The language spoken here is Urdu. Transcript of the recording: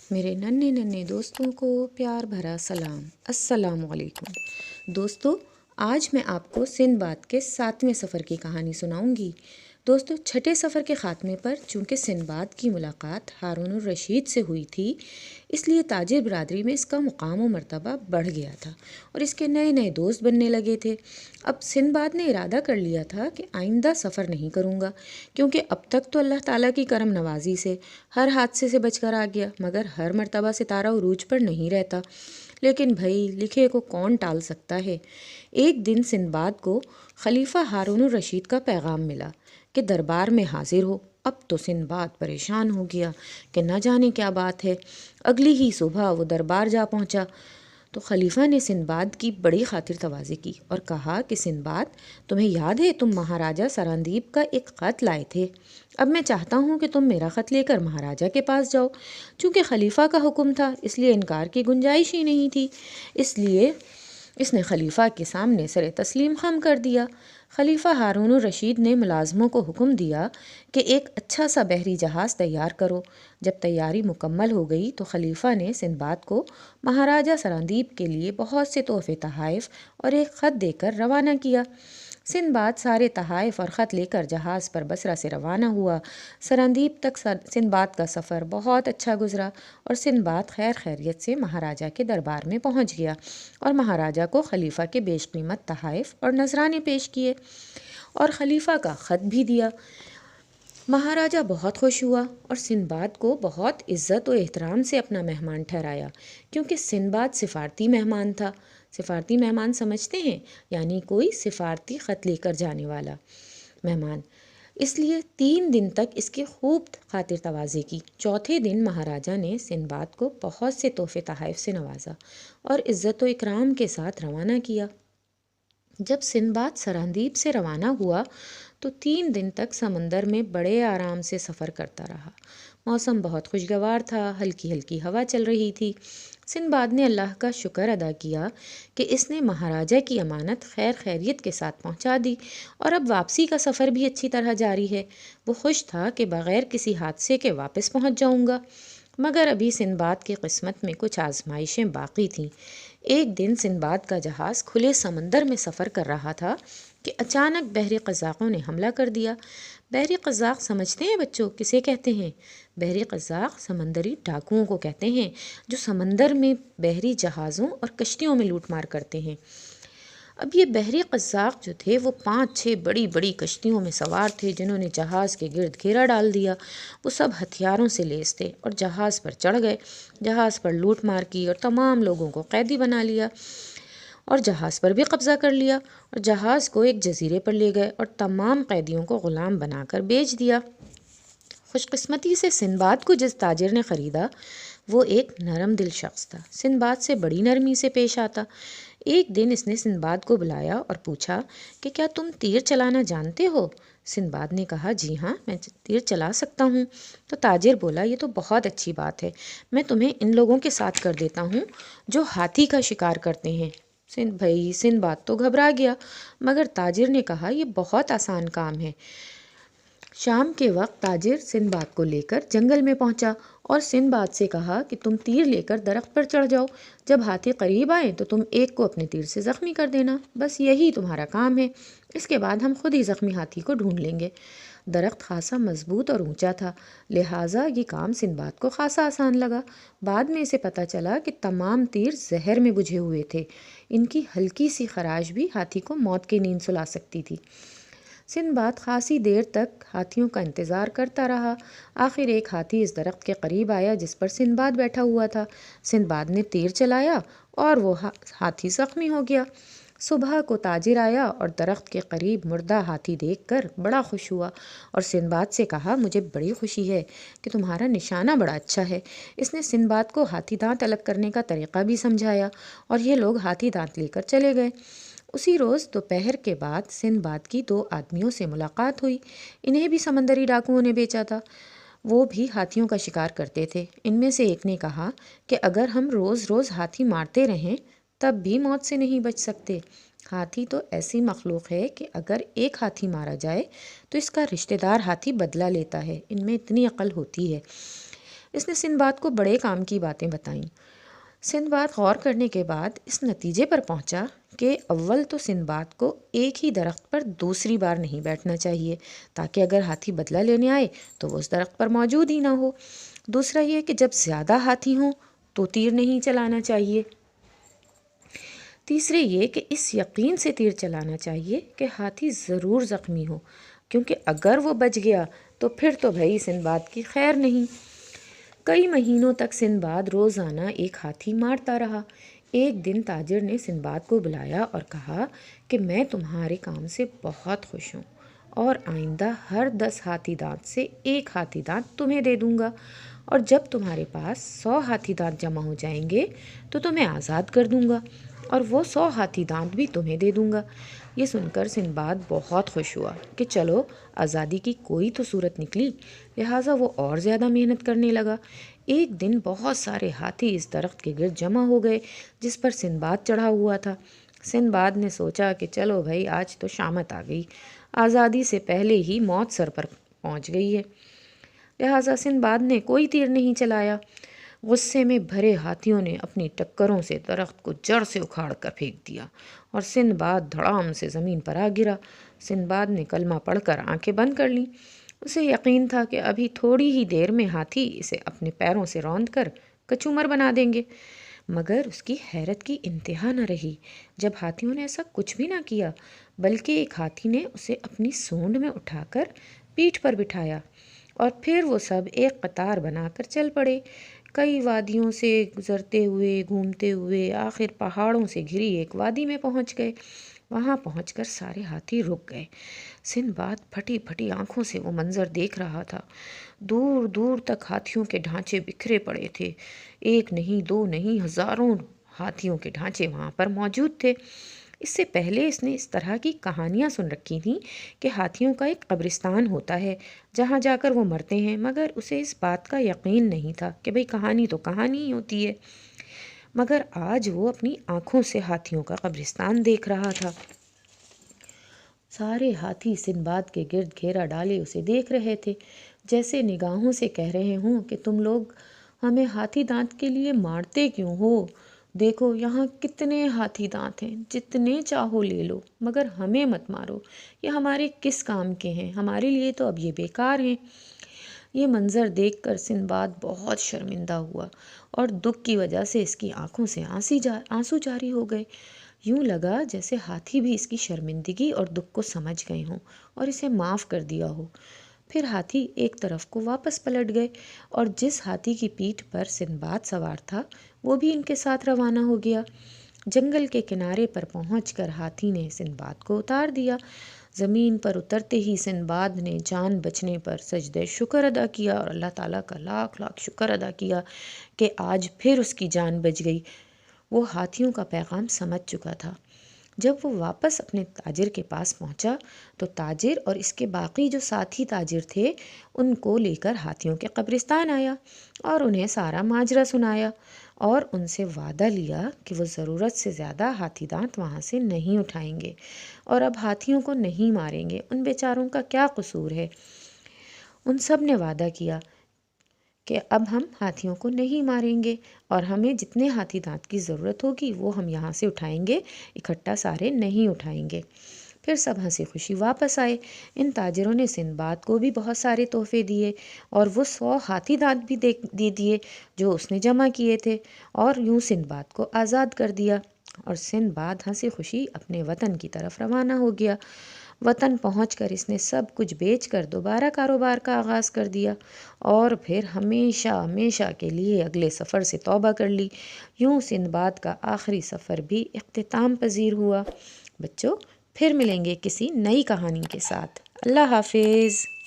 میرے ننھے ننھے دوستوں کو پیار بھرا سلام، السلام علیکم دوستو۔ آج میں آپ کو سندباد کے 7ویں سفر کی کہانی سناؤں گی۔ دوستو، چھٹے سفر کے خاتمے پر چونکہ سندباد کی ملاقات ہارون الرشید سے ہوئی تھی، اس لیے تاجر برادری میں اس کا مقام و مرتبہ بڑھ گیا تھا اور اس کے نئے نئے دوست بننے لگے تھے۔ اب سندباد نے ارادہ کر لیا تھا کہ آئندہ سفر نہیں کروں گا، کیونکہ اب تک تو اللہ تعالیٰ کی کرم نوازی سے ہر حادثے سے بچ کر آ گیا، مگر ہر مرتبہ ستارہ عروج پر نہیں رہتا۔ لیکن بھائی، لکھے کو کون ٹال سکتا ہے۔ ایک دن سندباد کو خلیفہ ہارون الرشید کا پیغام ملا کہ دربار میں حاضر ہو۔ اب تو سندباد پریشان ہو گیا کہ نہ جانے کیا بات ہے۔ اگلی ہی صبح وہ دربار جا پہنچا تو خلیفہ نے سندباد کی بڑی خاطر تواضی کی اور کہا کہ سندباد، تمہیں یاد ہے تم مہاراجہ سرندیپ کا ایک خط لائے تھے؟ اب میں چاہتا ہوں کہ تم میرا خط لے کر مہاراجہ کے پاس جاؤ۔ چونکہ خلیفہ کا حکم تھا، اس لیے انکار کی گنجائش ہی نہیں تھی، اس لیے اس نے خلیفہ کے سامنے سر تسلیم خم کر دیا۔ خلیفہ ہارون الرشید نے ملازموں کو حکم دیا کہ ایک اچھا سا بحری جہاز تیار کرو۔ جب تیاری مکمل ہو گئی تو خلیفہ نے سندباد کو مہاراجہ سرندیپ کے لیے بہت سے تحفے تحائف اور ایک خط دے کر روانہ کیا۔ سندباد سارے تحائف اور خط لے کر جہاز پر بصرہ سے روانہ ہوا۔ سرندیپ تک سندباد کا سفر بہت اچھا گزرا اور سندباد خیر خیریت سے مہاراجہ کے دربار میں پہنچ گیا اور مہاراجہ کو خلیفہ کے بیش قیمت تحائف اور نذرانے پیش کیے اور خلیفہ کا خط بھی دیا۔ مہاراجہ بہت خوش ہوا اور سندباد کو بہت عزت و احترام سے اپنا مہمان ٹھہرایا، کیونکہ سندباد سفارتی مہمان تھا۔ سفارتی مہمان سمجھتے ہیں؟ یعنی کوئی سفارتی خط لے کر جانے والا مہمان۔ اس لیے 3 دن تک اس کی خوب خاطر تواضی کی۔ چوتھے دن مہاراجہ نے سندباد کو بہت سے تحفے تحائف سے نوازا اور عزت و اکرام کے ساتھ روانہ کیا۔ جب سندباد سرندیپ سے روانہ ہوا تو 3 دن تک سمندر میں بڑے آرام سے سفر کرتا رہا۔ موسم بہت خوشگوار تھا، ہلکی ہلکی ہوا چل رہی تھی۔ سندباد نے اللہ کا شکر ادا کیا کہ اس نے مہاراجہ کی امانت خیر خیریت کے ساتھ پہنچا دی اور اب واپسی کا سفر بھی اچھی طرح جاری ہے۔ وہ خوش تھا کہ بغیر کسی حادثے کے واپس پہنچ جاؤں گا، مگر ابھی سندباد کی قسمت میں کچھ آزمائشیں باقی تھیں۔ ایک دن سندباد کا جہاز کھلے سمندر میں سفر کر رہا تھا کہ اچانک بحری قزاقوں نے حملہ کر دیا۔ بحری قزاق سمجھتے ہیں بچوں کسے کہتے ہیں؟ بحری قزاق سمندری ڈاکوؤں کو کہتے ہیں، جو سمندر میں بحری جہازوں اور کشتیوں میں لوٹ مار کرتے ہیں۔ اب یہ بحری قزاق جو تھے وہ 5-6 بڑی بڑی کشتیوں میں سوار تھے، جنہوں نے جہاز کے گرد گھیرا ڈال دیا۔ وہ سب ہتھیاروں سے لیس تھے اور جہاز پر چڑھ گئے، جہاز پر لوٹ مار کی اور تمام لوگوں کو قیدی بنا لیا اور جہاز پر بھی قبضہ کر لیا اور جہاز کو ایک جزیرے پر لے گئے اور تمام قیدیوں کو غلام بنا کر بیچ دیا۔ خوش قسمتی سے سندباد کو جس تاجر نے خریدا وہ ایک نرم دل شخص تھا، سندباد سے بڑی نرمی سے پیش آتا۔ ایک دن اس نے سندباد کو بلایا اور پوچھا کہ کیا تم تیر چلانا جانتے ہو؟ سندباد نے کہا جی ہاں، میں تیر چلا سکتا ہوں۔ تو تاجر بولا یہ تو بہت اچھی بات ہے، میں تمہیں ان لوگوں کے ساتھ کر دیتا ہوں جو ہاتھی کا شکار کرتے ہیں۔ سندباد تو گھبرا گیا، مگر تاجر نے کہا یہ بہت آسان کام ہے۔ شام کے وقت تاجر سندباد کو لے کر جنگل میں پہنچا اور سندباد سے کہا کہ تم تیر لے کر درخت پر چڑھ جاؤ، جب ہاتھی قریب آئے تو تم ایک کو اپنے تیر سے زخمی کر دینا، بس یہی تمہارا کام ہے، اس کے بعد ہم خود ہی زخمی ہاتھی کو ڈھونڈ لیں گے۔ درخت خاصا مضبوط اور اونچا تھا، لہٰذا یہ کام سندباد کو خاصا آسان لگا۔ بعد میں اسے پتہ چلا کہ تمام تیر زہر میں بجھے ہوئے تھے، ان کی ہلکی سی خراش بھی ہاتھی کو موت کی نیند سلا سکتی تھی۔ سندباد خاصی دیر تک ہاتھیوں کا انتظار کرتا رہا۔ آخر ایک ہاتھی اس درخت کے قریب آیا جس پر سندباد بیٹھا ہوا تھا۔ سندباد نے تیر چلایا اور وہ ہاتھی زخمی ہو گیا۔ صبح کو تاجر آیا اور درخت کے قریب مردہ ہاتھی دیکھ کر بڑا خوش ہوا اور سندباد سے کہا مجھے بڑی خوشی ہے کہ تمہارا نشانہ بڑا اچھا ہے۔ اس نے سندباد کو ہاتھی دانت الگ کرنے کا طریقہ بھی سمجھایا اور یہ لوگ ہاتھی دانت لے کر چلے گئے۔ اسی روز دوپہر کے بعد سندباد کی 2 آدمیوں سے ملاقات ہوئی۔ انہیں بھی سمندری ڈاکوؤں نے بیچا تھا، وہ بھی ہاتھیوں کا شکار کرتے تھے۔ ان میں سے ایک نے کہا کہ اگر ہم روز روز ہاتھی مارتے رہیں تب بھی موت سے نہیں بچ سکتے۔ ہاتھی تو ایسی مخلوق ہے کہ اگر ایک ہاتھی مارا جائے تو اس کا رشتہ دار ہاتھی بدلہ لیتا ہے، ان میں اتنی عقل ہوتی ہے۔ اس نے سندباد کو بڑے کام کی باتیں بتائیں۔ سندباد غور کرنے کے بعد اس نتیجے پر پہنچا کہ اول تو سندباد کو ایک ہی درخت پر دوسری بار نہیں بیٹھنا چاہیے، تاکہ اگر ہاتھی بدلہ لینے آئے تو وہ اس درخت پر موجود ہی نہ ہو۔ دوسرا یہ کہ جب زیادہ ہاتھی ہوں تو تیر نہیں چلانا چاہیے۔ تیسرے یہ کہ اس یقین سے تیر چلانا چاہیے کہ ہاتھی ضرور زخمی ہو، کیونکہ اگر وہ بچ گیا تو پھر تو بھائی سندباد کی خیر نہیں۔ کئی مہینوں تک سندباد روزانہ ایک ہاتھی مارتا رہا۔ ایک دن تاجر نے سندباد کو بلایا اور کہا کہ میں تمہارے کام سے بہت خوش ہوں اور آئندہ ہر 10 ہاتھی دانت سے ایک ہاتھی دانت تمہیں دے دوں گا، اور جب تمہارے پاس 100 ہاتھی دانت جمع ہو جائیں گے تو تمہیں آزاد کر دوں گا اور وہ 100 ہاتھی دانت بھی تمہیں دے دوں گا۔ یہ سن کر سندباد بہت خوش ہوا کہ چلو آزادی کی کوئی تو صورت نکلی، لہٰذا وہ اور زیادہ محنت کرنے لگا۔ ایک دن بہت سارے ہاتھی اس درخت کے گرد جمع ہو گئے جس پر سندباد چڑھا ہوا تھا۔ سندباد نے سوچا کہ چلو بھائی آج تو شامت آ گئی، آزادی سے پہلے ہی موت سر پر پہنچ گئی ہے، لہٰذا سندباد نے کوئی تیر نہیں چلایا۔ غصے میں بھرے ہاتھیوں نے اپنی ٹکروں سے درخت کو جڑ سے اکھاڑ کر پھینک دیا اور سندباد دھڑام سے زمین پر آ گرا۔ سندباد نے کلمہ پڑھ کر آنکھیں بند کر لیں۔ اسے یقین تھا کہ ابھی تھوڑی ہی دیر میں ہاتھی اسے اپنے پیروں سے روند کر کچومر بنا دیں گے، مگر اس کی حیرت کی انتہا نہ رہی جب ہاتھیوں نے ایسا کچھ بھی نہ کیا، بلکہ ایک ہاتھی نے اسے اپنی سونڈ میں اٹھا کر پیٹھ پر بٹھایا اور پھر وہ سب ایک قطار بنا کر چل پڑے۔ کئی وادیوں سے گزرتے ہوئے گھومتے ہوئے آخر پہاڑوں سے گھری ایک وادی میں پہنچ گئے۔ وہاں پہنچ کر سارے ہاتھی رک گئے۔ سندباد پھٹی پھٹی آنکھوں سے وہ منظر دیکھ رہا تھا۔ دور دور تک ہاتھیوں کے ڈھانچے بکھرے پڑے تھے، ایک نہیں دو نہیں ہزاروں ہاتھیوں کے ڈھانچے وہاں پر موجود تھے۔ اس سے پہلے اس نے اس طرح کی کہانیاں سن رکھی تھیں کہ ہاتھیوں کا ایک قبرستان ہوتا ہے جہاں جا کر وہ مرتے ہیں، مگر اسے اس بات کا یقین نہیں تھا کہ بھئی کہانی تو کہانی ہی ہوتی ہے۔ مگر آج وہ اپنی آنکھوں سے ہاتھیوں کا قبرستان دیکھ رہا تھا۔ سارے ہاتھی سندباد کے گرد گھیرا ڈالے اسے دیکھ رہے تھے، جیسے نگاہوں سے کہہ رہے ہوں کہ تم لوگ ہمیں ہاتھی دانت کے لیے مارتے کیوں ہو؟ دیکھو یہاں کتنے ہاتھی دانت ہیں، جتنے چاہو لے لو، مگر ہمیں مت مارو، یہ ہمارے کس کام کے ہیں، ہمارے لیے تو اب یہ بیکار ہیں۔ یہ منظر دیکھ کر سندباد بہت شرمندہ ہوا اور دکھ کی وجہ سے اس کی آنکھوں سے آنسو جاری ہو گئے۔ یوں لگا جیسے ہاتھی بھی اس کی شرمندگی اور دکھ کو سمجھ گئے ہوں اور اسے معاف کر دیا ہو۔ پھر ہاتھی ایک طرف کو واپس پلٹ گئے اور جس ہاتھی کی پیٹھ پر سندباد سوار تھا وہ بھی ان کے ساتھ روانہ ہو گیا۔ جنگل کے کنارے پر پہنچ کر ہاتھی نے سندباد کو اتار دیا۔ زمین پر اترتے ہی سندباد نے جان بچنے پر سجدہ شکر ادا کیا اور اللہ تعالیٰ کا لاکھ لاکھ شکر ادا کیا کہ آج پھر اس کی جان بچ گئی۔ وہ ہاتھیوں کا پیغام سمجھ چکا تھا۔ جب وہ واپس اپنے تاجر کے پاس پہنچا تو تاجر اور اس کے باقی جو ساتھی تاجر تھے ان کو لے کر ہاتھیوں کے قبرستان آیا اور انہیں سارا ماجرا سنایا اور ان سے وعدہ لیا کہ وہ ضرورت سے زیادہ ہاتھی دانت وہاں سے نہیں اٹھائیں گے اور اب ہاتھیوں کو نہیں ماریں گے، ان بیچاروں کا کیا قصور ہے۔ ان سب نے وعدہ کیا کہ اب ہم ہاتھیوں کو نہیں ماریں گے اور ہمیں جتنے ہاتھی دانت کی ضرورت ہوگی وہ ہم یہاں سے اٹھائیں گے، اکٹھا سارے نہیں اٹھائیں گے۔ پھر سب ہنسی خوشی واپس آئے۔ ان تاجروں نے سندباد کو بھی بہت سارے تحفے دیے اور وہ 100 ہاتھی دانت بھی دے دیے جو اس نے جمع کیے تھے، اور یوں سندباد کو آزاد کر دیا اور سندباد ہنسی خوشی اپنے وطن کی طرف روانہ ہو گیا۔ وطن پہنچ کر اس نے سب کچھ بیچ کر دوبارہ کاروبار کا آغاز کر دیا اور پھر ہمیشہ ہمیشہ کے لیے اگلے سفر سے توبہ کر لی۔ یوں سندباد کا آخری سفر بھی اختتام پذیر ہوا۔ بچوں پھر ملیں گے کسی نئی کہانی کے ساتھ۔ اللہ حافظ۔